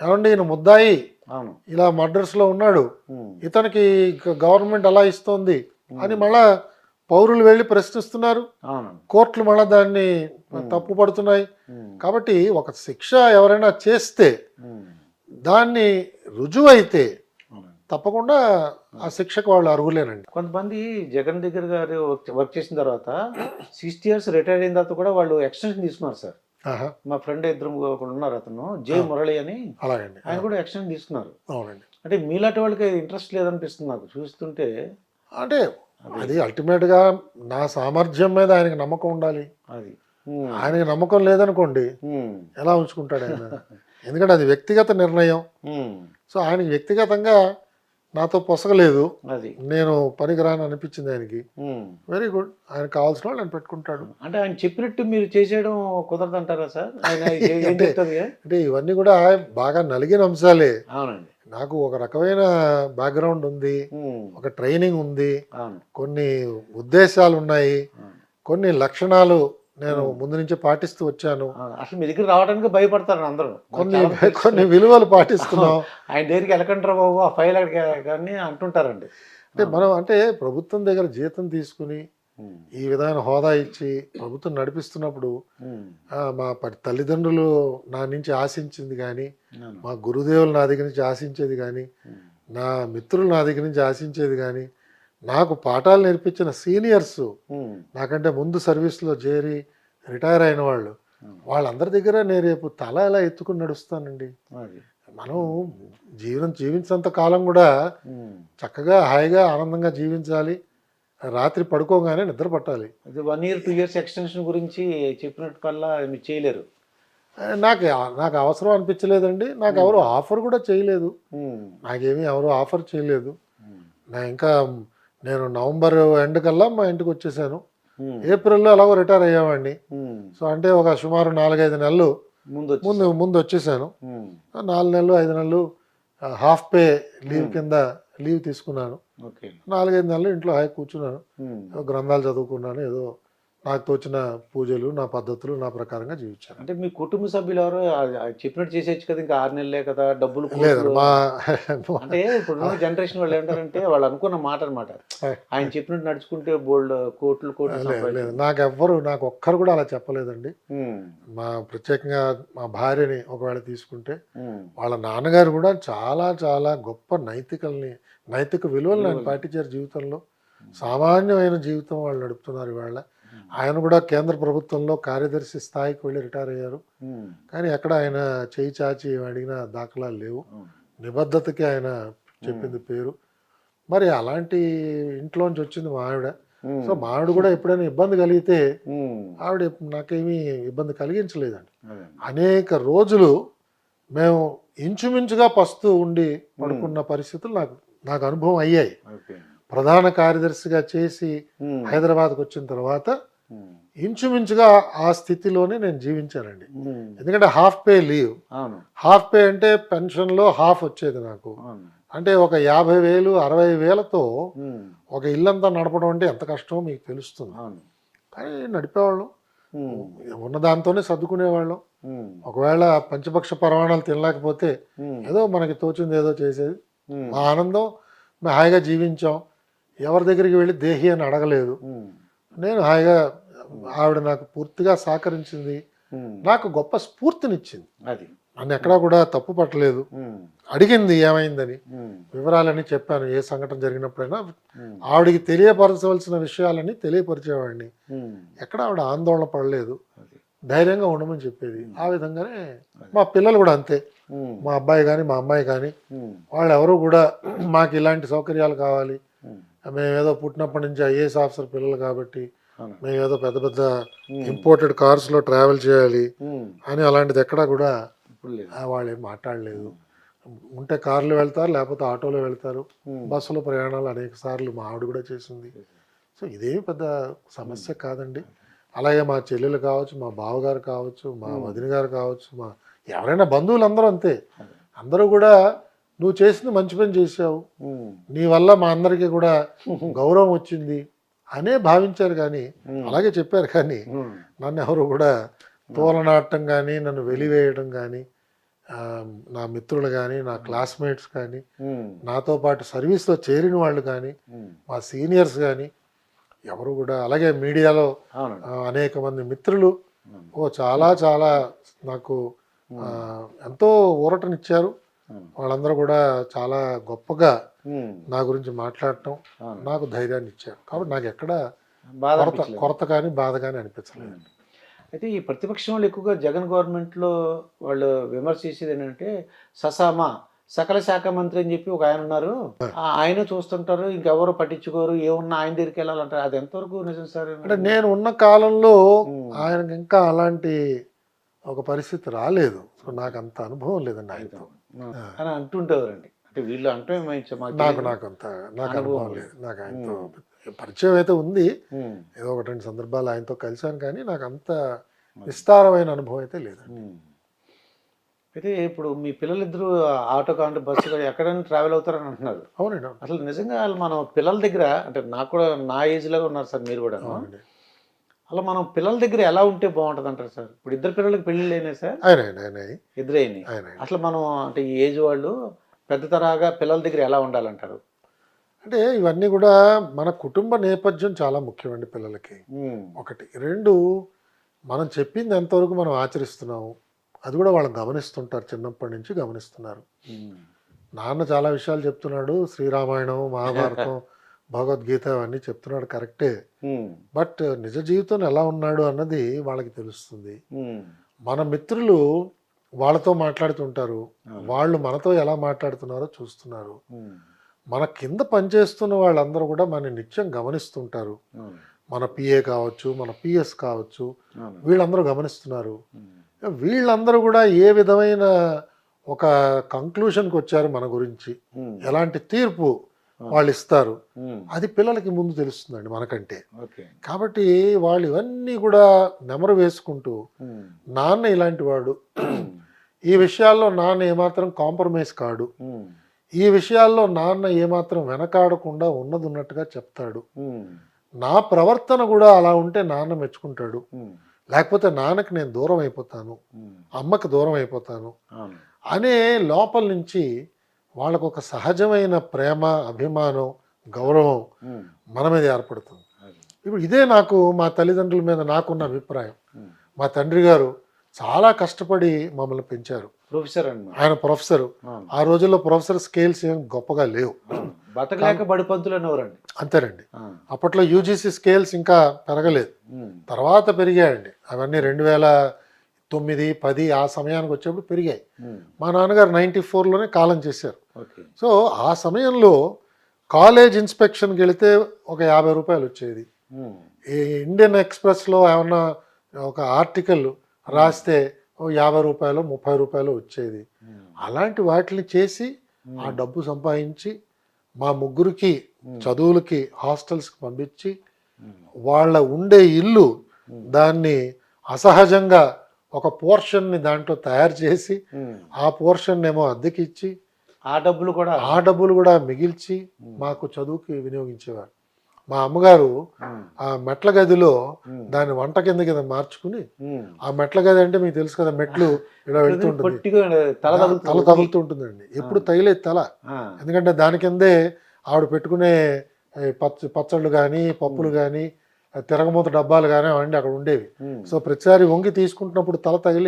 ఏమండి ఈయన ముద్దాయి అవును. ఇలా మర్డర్స్లో ఉన్నాడు, హ్మ్. ఇతనికి గవర్నమెంట్ అలా ఇస్తోంది అని మళ్ళా పౌరులు వెళ్ళి ప్రశ్నిస్తున్నారు. అవును. కోర్టులు మళ్ళీ దాన్ని తప్పు పడుతున్నాయి. హ్మ్. కాబట్టి ఒక శిక్ష ఎవరైనా చేస్తే హ్మ్. దాన్ని రుజువైతే అవును. తప్పకుండా ఆ శిక్షకు వాళ్ళు అర్హులేనండి. కొంతమంది జగన్ దగ్గర గారు వర్క్ చేసిన తర్వాత 60 ఇయర్స్ రిటైర్ అయిన తర్వాత కూడా వాళ్ళు ఎక్స్టెన్షన్ తీసుకున్నారు సార్. ఆహా! మా ఫ్రెండ్ ఇద్దరు ఒకళ్ళు ఉన్నారు, అతను ఆ! మురళి అని. అలాగండి. ఆయన కూడా ఎక్స్టెన్షన్ తీసుకున్నారు. అవునండి. అంటే మీలాంటి వాళ్ళకి ఇంట్రెస్ట్ లేదనిపిస్తుంది నాకు చూస్తుంటే. అంటే అది అది అల్టిమేట్‌గా నా సామర్థ్యం మీద ఆయనకి నమ్మకం ఉండాలి. అది హ్మ్. ఆయనకి నమ్మకం లేదనుకోండి, హ్మ్. ఎలా ఉంచుకుంటాడు ఆయన? ఎందుకంటే అది వ్యక్తిగత నిర్ణయం. హ్మ్. సో, ఆయనకి వ్యక్తిగతంగా నాతో పొసగలేదు. అది నేను పనికిరాను అనిపించింది ఆయనకి. హ్మ్. Very good. ఆయనకు కావాల్సిన వాళ్ళు ఆయన పెట్టుకుంటాడు. అంటే ఆయన చెప్పినట్టు మీరు చేసేయడం కుదరదంటారా సార్? ఆయన ఏం అంటే చెప్తారు? అంటే ఇవన్నీ కూడా బాగా నలిగిన అంశాలే. అవునండి. నాకు ఒక రకమైన బ్యాక్‌గ్రౌండ్ ఉంది. హ్మ్. ఒక ట్రైనింగ్ ఉంది. అవును. కొన్ని ఉద్దేశాలున్నాయి. అవును. కొన్ని లక్షణాలు నేను హ్మ్. ముందు నుంచి పాటిస్తూ వచ్చాను. అవును. అసలు మీ దగ్గర రావడానికి భయపడతారు అందరూ. నాకు కొన్ని చాలా మంది తెలుసు. కొన్ని విలువలు అవును. పాటిస్తున్నాం. ఆయన దగ్గరికి ఎళ్ళకండ్రా బాబు, ఆ ఫైల్ అక్కడికి కానీ అంటుంటారండి. అంటే అవును. మనం అంటే ప్రభుత్వం దగ్గర జీతం తీసుకుని, హ్మ్. ఈ విధమైన హోదా ఇచ్చి ప్రభుత్వం నడిపిస్తున్నప్పుడు హ్మ్. మా తల్లిదండ్రులు నా నుంచి ఆశించింది గానీ, అవును. మా గురుదేవులు నా దగ్గర నుంచి ఆశించేది గానీ, హ్మ్. నా మిత్రులు నా దగ్గర నుంచి ఆశించేది గానీ, నాకు పాఠాలు నేర్పించిన సీనియర్సు, హ్మ్. నాకంటే ముందు సర్వీస్‌లో చేరి రిటైర్ అయిన వాళ్ళు, అవును. వాళ్ళందరి దగ్గర నేను రేపు తల ఎలా ఎత్తుకుని నడుస్తానండి. అది. మనం జీవించినంత కాలం కూడా హ్మ్. చక్కగా హాయిగా ఆనందంగా జీవించాలి. రాత్రి పడుకోగానే నిద్ర పట్టాలి. అది 1 ఇయర్, 2 ఇయర్స్ ఎక్స్‌టెన్షన్ గురించి చెప్పినట్టుకల్లా మీరు చేయలేరు. నాకు అవసరం అనిపించలేదండి. నాకెవరు హ్మ్. ఆఫర్ కూడా చేయలేదు. హ్మ్. నాకేమీ ఎవరు ఆఫర్ చేయలేదు. హ్మ్. ఇంకా నేను నవంబర్ ఎండ్ కల్లా మా ఇంటికొచ్చేసాను. హ్మ్. ఏప్రిల్‌లో ఎలాగో రిటైర్ అయ్యేవాడిని. హ్మ్. సో, అంటే ఒక సుమారు 4, 5 నెలలు ముందొచ్చేసారు. ముందొచ్చేసాను. హ్మ్. 4 నెలలు, 5 నెలలు హాఫ్ పే లీవ్ హ్మ్. కింద లీవ్ తీసుకున్నాను. ఓకే. 4, 5 నెలలు ఇంట్లో హాయిగా కూర్చున్నాను. హ్మ్. ఏదో గ్రంథాలు చదువుకున్నాను. ఏదో నాకు తోచిన పూజలు, నా పద్ధతులు నా ప్రకారంగా జీవించాను. అంటే మీ కుటుంబ సభ్యులెవరు చెప్పినట్టు చేసేయొచ్చు కదా! ఇంకా 6 నెలలే కదా! డబ్బులు లేదండి. కోట్లు మా అంటే ఇప్పుడున్న జనరేషన్ వాళ్ళు ఏమంటారంటే వాళ్ళు అనుకున్న మాట అనమాట. ఆయన చెప్పినట్టు నడుచుకుంటే బోలెడు కోట్లు, కోట్లు లేదు. లేదు. సంపాదించు. నాకొక్కరు కూడా అలా చెప్పలేదండి. హ్మ్. ప్రత్యేకంగా మా భార్యని ఒకవేళ తీసుకుంటే, హ్మ్. వాళ్ళ నాన్నగారు కూడా చాలా చాలా గొప్ప నైతిక విలువలను ఆయన విలువలు. పాటించారు జీవితంలో. సామాన్యమైన జీవితం వాళ్ళు నడుపుతున్నారు ఇవాళ. హ్మ్. ఆయన కూడా కేంద్ర ప్రభుత్వంలో కార్యదర్శి స్థాయికి వెళ్ళి రిటైర్ అయ్యారు. హ్మ్. కానీ ఎక్కడ ఆయన చేయి చాచి అడిగిన దాఖలాలు లేవు. అవును. నిబద్ధతకి ఆయన హ్మ్. చెప్పింది పేరు. మరి అలాంటి ఇంట్లోంచి వచ్చింది మా ఆవిడ. సో, హ్మ్. మా ఆవిడ కూడా ఎప్పుడైనా ఇబ్బంది కలిగితే హ్మ్. ఆవిడ నాకేమీ ఇబ్బంది కలిగించలేదండి. అదండి. అనేక రోజులు మేము ఇంచుమించుగా పస్తూ ఉండి హ్మ్. పడుకున్న పరిస్థితులు నాకు నాకు అనుభవం అయ్యాయి. ఓకే. ప్రధాన కార్యదర్శిగా చేసి హ్మ్. హైదరాబాద్‌కొచ్చిన తర్వాత హ్మ్. ఇంచుమించుగా ఆ స్థితిలోనే నేను జీవించానండి. హ్మ్. ఎందుకంటే హాఫ్ పే లీవ్. అవును. హాఫ్ పే అంటే పెన్షన్‌లో హాఫ్ వచ్చేది నాకు. అవును. అంటే ఒక 50,000, 60,000తో హ్మ్. ఒక ఇల్లంతా నడపడం అంటే ఎంత కష్టమో మీకు తెలుస్తుంది. అవును. కానీ నడిపేవాళ్ళం. హ్మ్. ఉన్న దాంతోనే సర్దుకునేవాళ్ళం. హ్మ్. ఒకవేళ పంచపక్ష పరమాణాలు తినలేకపోతే హ్మ్. ఏదో మనకి తోచింది ఏదో చేసేది. హ్మ్. మా ఆనందం మేము హాయిగా జీవించాం. ఎవరి దగ్గరికి వెళ్ళి దేహి అని అడగలేదు. హ్మ్. నేను హాయిగా హ్మ్. ఆవిడ నాకు పూర్తిగా సహకరించింది. హ్మ్. నాకు గొప్ప స్ఫూర్తినిచ్చింది. అది. నన్ను ఎక్కడా కూడా తప్పు పట్టలేదు. హ్మ్. అడిగింది ఏమైందని. హ్మ్. వివరాలన్నీ చెప్పాను. ఏ సంఘటన జరిగినప్పుడైనా హ్మ్. ఆవిడకి తెలియపరచవలసిన విషయాలన్నీ తెలియపరిచేవాడిని. హ్మ్. ఎక్కడ ఆవిడ ఆందోళన పడలేదు. అది. ధైర్యంగా ఉండమని చెప్పేది. హ్మ్. ఆ విధంగానే అది. మా పిల్లలు కూడా అంతే. హ్మ్. మా అబ్బాయి గానీ, మా అమ్మాయి కానీ హ్మ్. వాళ్ళెవరూ కూడా మాకు ఇలాంటి సౌకర్యాలు కావాలి. హ్మ్. మేమేదో పుట్టినప్పటి నుంచి ఐఏఎస్ ఆఫీసర్ పిల్లలు కాబట్టి అవును. మేమేదో పెద్ద పెద్ద హ్మ్. ఇంపోర్టెడ్ కార్స్‌లో ట్రావెల్ చేయాలి హ్మ్. అని అలాంటిది ఎక్కడా కూడా ఇప్పుడు లేదు. వాళ్ళేం మాట్లాడలేదు. హ్మ్. ఉంటే కార్‌లో వెళ్తారు, లేకపోతే ఆటోలో వెళ్తారు. హ్మ్. బస్సులో ప్రయాణాలు అనేక సార్లు మా ఆవిడ కూడా చేసింది. సో, ఇదేమి పెద్ద హ్మ్. సమస్య కాదండి. అలాగే మా చెల్లెలు కావచ్చు, మా బావగారు కావచ్చు, మా హ్మ్. వదిన గారు కావచ్చు, ఎవరైనా బంధువులందరూ అంతే. అదే. అందరూ కూడా "నువ్వు చేసింది మంచి పని చేశావు. హ్మ్. నీ వల్ల మా అందరికీ కూడా గౌరవం వచ్చింది" అనే భావించారు గానీ, హ్మ్. అలాగే చెప్పారు కానీ, హ్మ్. నన్నెవరు కూడా అవును. తోలనాడటం గానీ, నన్ను వెలివేయడం గానీ, నా మిత్రులు కానీ, నా క్లాస్మేట్స్ కానీ, ఉమ్, నాతో పాటు సర్వీస్లో చేరిన వాళ్ళు కానీ, ఉమ్, మా సీనియర్స్ కానీ ఎవరు కూడా, అలాగే మీడియాలో అవునండి. అనేక మంది మిత్రులు చాలా చాలా నాకు ఎంతో ఊరటనిచ్చారు. ఉమ్, వాళ్ళందరూ కూడా చాలా గొప్పగా ఉమ్, నా గురించి మాట్లాడటం, అవును. నాకు ధైర్యాన్ని ఇచ్చారు. కాబట్టి నాకు ఎక్కడ బాధ కొరత అనిపించలేదు. కొరత కానీ బాధ కానీ అనిపించలేదు. అయితే ఈ ప్రతిపక్షం వాళ్ళు ఎక్కువగా జగన్ గవర్నమెంట్లో వాళ్ళు విమర్శ చేసేది ఏంటంటే ససామా సకల శాఖ మంత్రి అని చెప్పి ఒక ఆయన ఉన్నారు, ఆయన చూస్తుంటారు, ఇంకెవరు పట్టించుకోరు, ఏమున్నా ఆయన దగ్గరికి వెళ్ళాలంటారు. అది ఎంతవరకు నిజం సార్? అంటే నేను ఉన్న కాలంలో ఉమ్. ఆయనకి ఇంకా అలాంటి ఒక పరిస్థితి రాలేదు. సో నాకు అంత అనుభవం లేదండి ఆయనతో. అని అంటుంటేవారండి. అంటే వీళ్ళు అంటే నాకు అనుభవం లేదు. నాకు ఆయనతో పరిచయం అయితే ఉంది. ఏదో ఒకటి రెండు సందర్భాలు ఆయనతో కలిశాను, కానీ నాకు అంత విస్తారమైన అనుభవం అయితే లేదండి. అయితే ఇప్పుడు మీ పిల్లలిద్దరూ ఆటో కాంటే బస్సులో ఎక్కడైనా ట్రావెల్ అవుతారని అంటున్నారు. అవునండి, అవును. అసలు నిజంగా వాళ్ళు మనం పిల్లల దగ్గర, అంటే నాకు కూడా నా ఏజ్లో ఉన్నారు సార్ మీరు కూడా, అవునండి. అలా మనం పిల్లల దగ్గర ఎలా ఉంటే బాగుంటుంది అంటారు సార్? ఇప్పుడు ఇద్దరు పిల్లలకి పెళ్ళిళ్ళు అయినాయి సార్, ఆయన ఇద్దరు అయినాయి. అసలు మనం అంటే ఈ ఏజ్ వాళ్ళు పెద్ద తరహాగా పిల్లల దగ్గర ఎలా ఉండాలంటారు? అంటే ఇవన్నీ కూడా మన కుటుంబ నేపథ్యం చాలా ముఖ్యమండి పిల్లలకి. ఒకటి. రెండు, మనం చెప్పింది ఎంతవరకు మనం ఆచరిస్తున్నాము అది కూడా వాళ్ళు గమనిస్తుంటారు, చిన్నప్పటి నుంచి గమనిస్తున్నారు. నాన్న చాలా విషయాలు చెప్తున్నాడు, శ్రీరామాయణం, మహాభారతం, భగవద్గీత అవన్నీ చెప్తున్నాడు, కరెక్టే. బట్ నిజ జీవితం ఎలా ఉన్నాడు అన్నది వాళ్ళకి తెలుస్తుంది. మన మిత్రులు వాళ్ళతో మాట్లాడుతుంటారు, వాళ్ళు మనతో ఎలా మాట్లాడుతున్నారో చూస్తున్నారు. మన కింద పనిచేస్తున్న వాళ్ళందరూ కూడా మన నిత్యం గమనిస్తుంటారు. మన పిఏ కావచ్చు, మన పిఎస్ కావచ్చు, వీళ్ళందరూ గమనిస్తున్నారు. వీళ్ళందరూ కూడా ఏ విధమైన ఒక కంక్లూషన్కి వచ్చారు మన గురించి, ఎలాంటి తీర్పు వాళ్ళు ఇస్తారు, అది పిల్లలకి ముందు తెలుస్తుందండి మనకంటే. కాబట్టి వాళ్ళు ఇవన్నీ కూడా నెమరు వేసుకుంటూ, నాన్న ఇలాంటి వాడు, ఈ విషయాల్లో నాన్న ఏమాత్రం కాంప్రమైజ్ కాడు, ఈ విషయాల్లో నాన్న ఏమాత్రం వెనకాడకుండా ఉన్నది ఉన్నట్టుగా చెప్తాడు, నా ప్రవర్తన కూడా అలా ఉంటే నాన్న మెచ్చుకుంటాడు, లేకపోతే నాన్నకి నేను దూరం అయిపోతాను, అమ్మకి దూరం అయిపోతాను అనే లోపల నుంచి వాళ్ళకు ఒక సహజమైన ప్రేమ, అభిమానం, గౌరవం మన మీద ఏర్పడుతుంది. ఇప్పుడు ఇదే నాకు మా తల్లిదండ్రుల మీద నాకున్న అభిప్రాయం. మా తండ్రి గారు చాలా కష్టపడి మమ్మల్ని పెంచారు. ప్రొఫెసర్ అండి, ఆయన ప్రొఫెసర్. ఆ రోజుల్లో ప్రొఫెసర్ స్కేల్స్ ఏం గొప్పగా లేవు, బతకలేక బడిపంతులు అనేవారండి. అంతేనండి. అప్పట్లో యూజీసీ స్కేల్స్ ఇంకా పెరగలేదు, తర్వాత పెరిగాయండి. అవన్నీ 2009, 10 ఆ సమయానికి వచ్చేప్పుడు పెరిగాయి. మా నాన్నగారు 94లోనే కాలం చేశారు. సో ఆ సమయంలో కాలేజ్ ఇన్స్పెక్షన్కి వెళితే ఒక 50 రూపాయలు వచ్చేది. ఈ ఇండియన్ ఎక్స్ప్రెస్లో ఏమన్నా ఒక ఆర్టికల్ రాస్తే 50 రూపాయలు, 30 రూపాయలు వచ్చేది. అలాంటి వాటిని చేసి ఆ డబ్బు సంపాదించి మా ముగ్గురికి చదువులకి హాస్టల్స్కి పంపించి, వాళ్ళ ఉండే ఇల్లు దాన్ని అసహజంగా ఒక పోర్షన్ని దాంట్లో తయారు చేసి ఆ పోర్షన్ ఏమో అద్దెకిచ్చి ఆ డబ్బులు కూడా మిగిల్చి మాకు చదువుకి వినియోగించేవారు. మా అమ్మగారు ఆ మెట్ల గదిలో దాన్ని వంట కింద మార్చుకుని, ఆ మెట్ల గది అంటే మీకు తెలుసు కదా, మెట్లు ఇలా వెళ్తుంటుంది, తల తగులుతూ ఉంటుందండి. ఎప్పుడు తగిలేదు తల, ఎందుకంటే దాని కిందే ఆవిడ పెట్టుకునే పచ్చళ్ళు కానీ, పప్పులు కానీ, తిరగమూత డబ్బాలు కానీ అవన్నీ అక్కడ ఉండేవి. సో ప్రతిసారి వంగి తీసుకుంటున్నప్పుడు తల తగిలి